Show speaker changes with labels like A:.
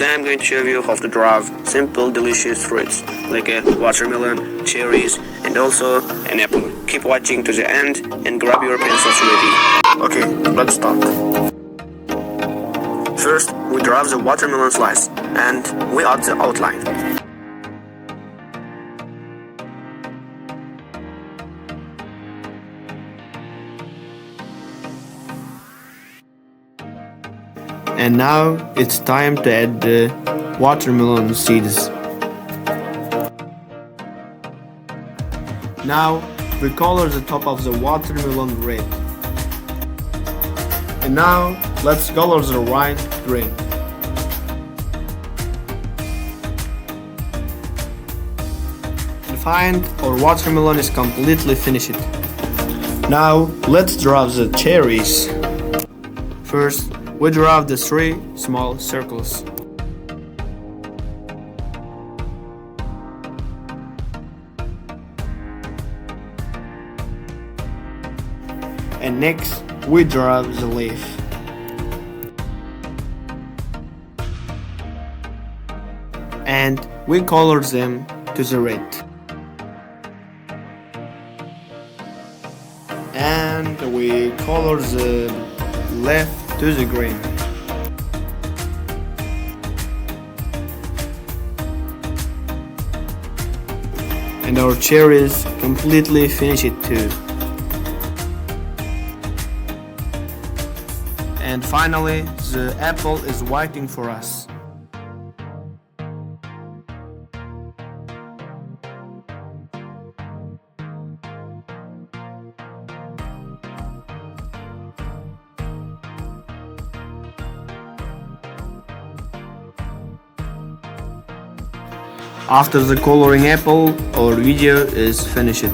A: today I'm going to show you how to draw simple delicious fruits like a watermelon, cherries and also an apple. Keep watching to the end and grab your pencils ready. Okay, let's start. First, we draw the watermelon slice and we add the outline. And now it's time to add the watermelon seeds. Now we color the top of the watermelon red. And now let's color the rind green. And find our watermelon is completely finished. Now let's draw the cherries. First, we draw the 3 small circles. And next, we draw the leaf. And we color them to the red. And we color the leaf to the green. And our cherries completely finish it too. And finally, the apple is waiting for us. After the coloring apple, our video is finished.